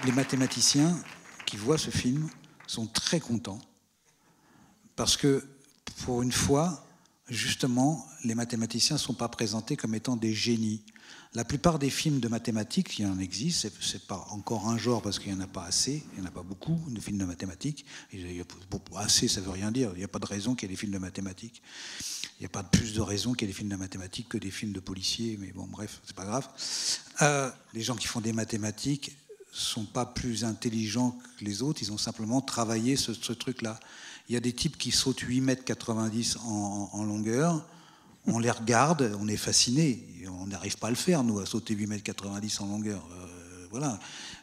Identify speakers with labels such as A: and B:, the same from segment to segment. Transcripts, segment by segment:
A: les mathématiciens qui voient ce film sont très contents parce que, pour une fois, justement, les mathématiciens ne sont pas présentés comme étant des génies. La plupart des films de mathématiques, il en existe, c'est pas encore un genre parce qu'il n'y en a pas assez, il n'y en a pas beaucoup de films de mathématiques. Assez, ça ne veut rien dire, il n'y a pas de raison qu'il y ait des films de mathématiques. Il n'y a pas plus de raison qu'il y ait des films de mathématiques que des films de policiers, mais bon, bref, c'est pas grave. Les gens qui font des mathématiques ne sont pas plus intelligents que les autres, ils ont simplement travaillé ce truc-là. Il y a des types qui sautent 8,90 m en longueur, on les regarde, on est fasciné. On n'arrive pas à le faire, nous, à sauter 8,90 m en longueur. Voilà.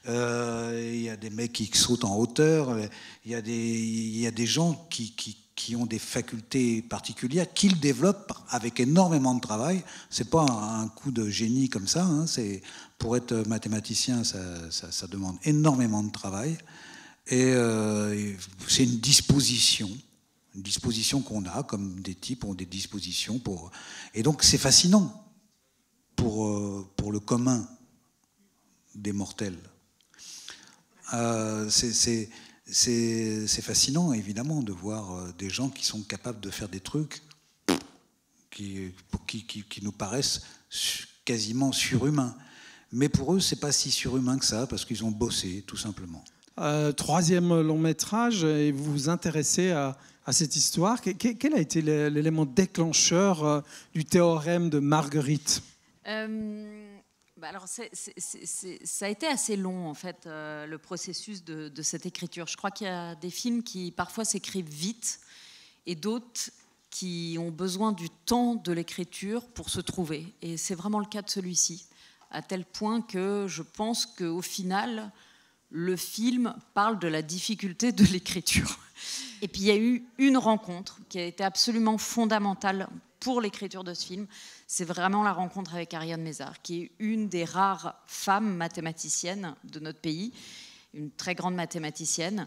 A: Il y a des mecs qui sautent en hauteur. Il y a des gens qui ont des facultés particulières, qu'ils développent avec énormément de travail. C'est pas un coup de génie comme ça. Hein. Pour être mathématicien, ça demande énormément de travail. Et c'est une disposition qu'on a, comme des types ont des dispositions pour. Et donc c'est fascinant pour le commun des mortels. C'est fascinant, évidemment, de voir des gens qui sont capables de faire des trucs qui nous paraissent quasiment surhumains. Mais pour eux, c'est pas si surhumain que ça, parce qu'ils ont bossé, tout simplement.
B: Troisième long métrage, et vous vous intéressez à cette histoire. Quel a été l'élément déclencheur du théorème de Marguerite ?
C: Alors ça a été assez long, en fait, le processus de cette écriture. Je crois qu'il y a des films qui, parfois, s'écrivent vite, et d'autres qui ont besoin du temps de l'écriture pour se trouver. Et c'est vraiment le cas de celui-ci, à tel point que je pense qu'au final, le film parle de la difficulté de l'écriture. Et puis il y a eu une rencontre qui a été absolument fondamentale pour l'écriture de ce film. C'est vraiment la rencontre avec Ariane Mézard, qui est une des rares femmes mathématiciennes de notre pays, une très grande mathématicienne.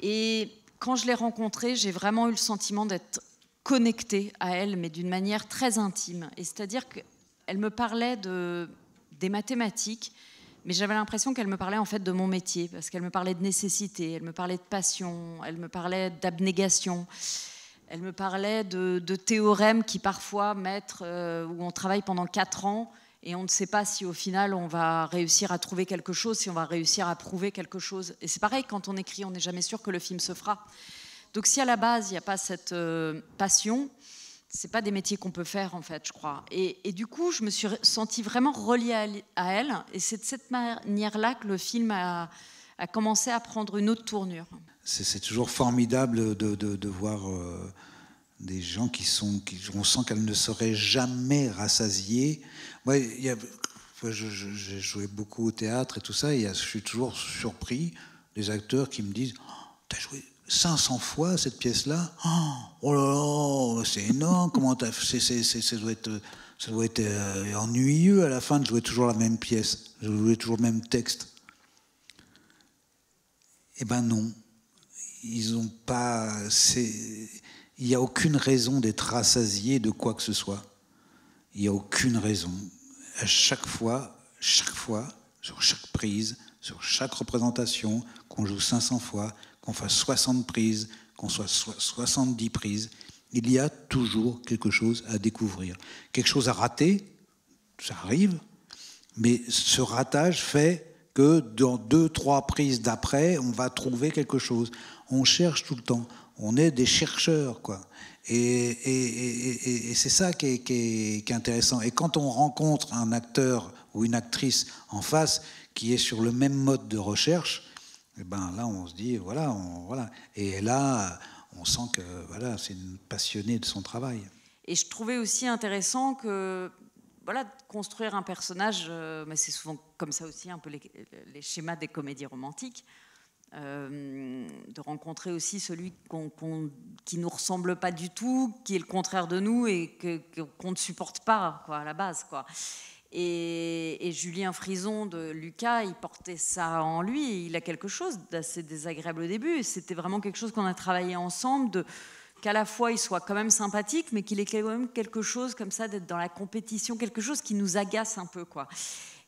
C: Et quand je l'ai rencontrée, j'ai vraiment eu le sentiment d'être connectée à elle, mais d'une manière très intime. Et c'est-à-dire qu'elle me parlait des mathématiques, mais j'avais l'impression qu'elle me parlait en fait de mon métier, parce qu'elle me parlait de nécessité, elle me parlait de passion, elle me parlait d'abnégation, elle me parlait de théorèmes qui parfois mettent, où on travaille pendant 4 ans et on ne sait pas si au final on va réussir à trouver quelque chose, si on va réussir à prouver quelque chose. Et c'est pareil, quand on écrit, on n'est jamais sûr que le film se fera. Donc si à la base il n'y a pas cette passion, c'est pas des métiers qu'on peut faire, en fait, je crois. Et du coup, je me suis sentie vraiment reliée à elle. Et c'est de cette manière-là que le film a commencé à prendre une autre tournure.
A: C'est toujours formidable de voir des gens on sent qu'elles ne seraient jamais rassasiées. Moi, j'ai joué beaucoup au théâtre et tout ça, et je suis toujours surpris des acteurs qui me disent « T'as joué 500 fois cette pièce-là, oh là là, c'est énorme, comment t'as fait, ça doit être ennuyeux à la fin de jouer toujours la même pièce, de jouer toujours le même texte. » Eh ben non, ils ont pas, il n'y a aucune raison d'être rassasié de quoi que ce soit. Il n'y a aucune raison. À chaque fois, sur chaque prise, sur chaque représentation, qu'on joue 500 fois, qu'on fasse 60 prises, qu'on soit 70 prises, il y a toujours quelque chose à découvrir. Quelque chose à rater, ça arrive, mais ce ratage fait que dans 2-3 prises d'après, on va trouver quelque chose. On cherche tout le temps. On est des chercheurs, quoi. Et c'est ça qui est intéressant. Et quand on rencontre un acteur ou une actrice en face qui est sur le même mode de recherche, et ben là, on se dit, voilà. Et là, on sent que voilà, c'est une passionnée de son travail.
C: Et je trouvais aussi intéressant que, voilà, de construire un personnage, mais c'est souvent comme ça aussi, un peu les schémas des comédies romantiques, de rencontrer aussi celui qui ne nous ressemble pas du tout, qui est le contraire de nous et qu'on ne supporte pas, quoi, à la base, quoi. Et Julien Frison de Lucas, il portait ça en lui, et il a quelque chose d'assez désagréable au début, et c'était vraiment quelque chose qu'on a travaillé ensemble, qu'à la fois il soit quand même sympathique, mais qu'il ait quand même quelque chose comme ça, d'être dans la compétition, quelque chose qui nous agace un peu, quoi.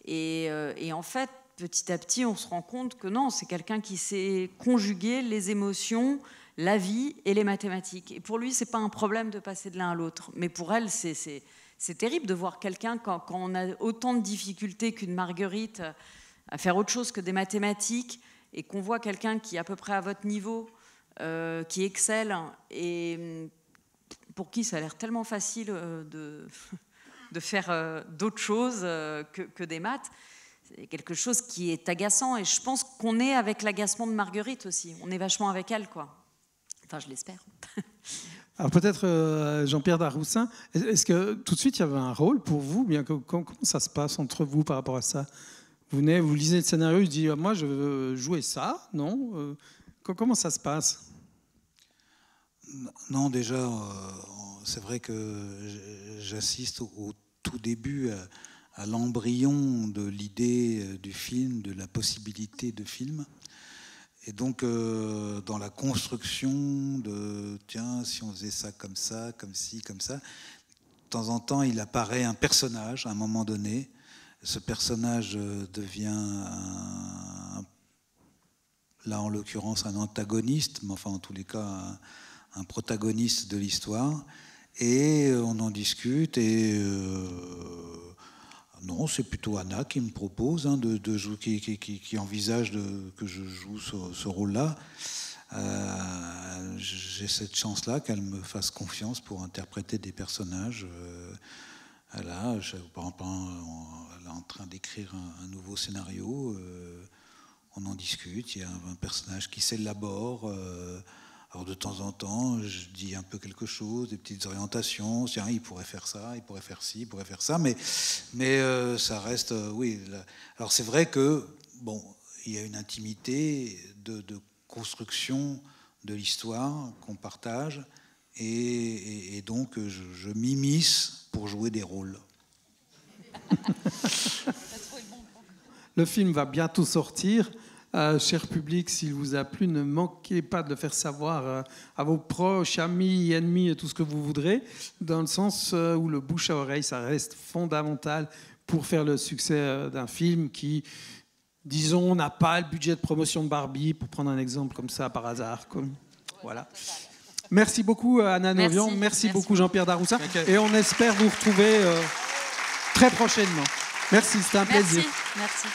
C: Et en fait, petit à petit, on se rend compte que non, c'est quelqu'un qui sait conjuguer les émotions, la vie et les mathématiques. Et pour lui, c'est pas un problème de passer de l'un à l'autre. Mais pour elle, c'est terrible de voir quelqu'un, quand on a autant de difficultés qu'une Marguerite à faire autre chose que des mathématiques, et qu'on voit quelqu'un qui est à peu près à votre niveau, qui excelle, et pour qui ça a l'air tellement facile de faire d'autres choses que des maths. C'est quelque chose qui est agaçant, et je pense qu'on est avec l'agacement de Marguerite aussi. On est vachement avec elle, quoi. Enfin, je l'espère.
B: Alors peut-être Jean-Pierre Daroussin, est-ce que tout de suite il y avait un rôle pour vous? Bien, comment ça se passe entre vous par rapport à ça? Vous venez, vous lisez le scénario, vous dites moi je veux jouer ça, non? Comment ça se passe?
A: Non, déjà, c'est vrai que j'assiste au tout début à l'embryon de l'idée du film, de la possibilité de film. Et donc, dans la construction de, tiens, si on faisait ça, comme ci, comme ça, de temps en temps, il apparaît un personnage à un moment donné. Ce personnage devient, là en l'occurrence, un antagoniste, mais enfin, en tous les cas, un protagoniste de l'histoire. Et on en discute, et non, c'est plutôt Anna qui me propose de jouer, qui envisage que je joue ce rôle-là. J'ai cette chance-là qu'elle me fasse confiance pour interpréter des personnages. Là, par exemple, elle est en train d'écrire un nouveau scénario. On en discute. Il y a un personnage qui s'élabore. Alors de temps en temps, je dis un peu quelque chose, des petites orientations. Tiens, il pourrait faire ça, il pourrait faire ci, il pourrait faire ça, mais ça reste, oui. Alors c'est vrai que bon, il y a une intimité de construction de l'histoire qu'on partage, et donc je m'immisce pour jouer des rôles.
B: Le film va bientôt sortir. Cher public, s'il vous a plu, ne manquez pas de le faire savoir à vos proches, amis, ennemis, et tout ce que vous voudrez, dans le sens où le bouche à oreille, ça reste fondamental pour faire le succès d'un film qui, disons, n'a pas le budget de promotion de Barbie, pour prendre un exemple comme ça par hasard. Voilà. Merci beaucoup Anna Novian, merci beaucoup Jean-Pierre Daroussin, et on espère vous retrouver très prochainement. Merci, c'était un plaisir.
C: Merci.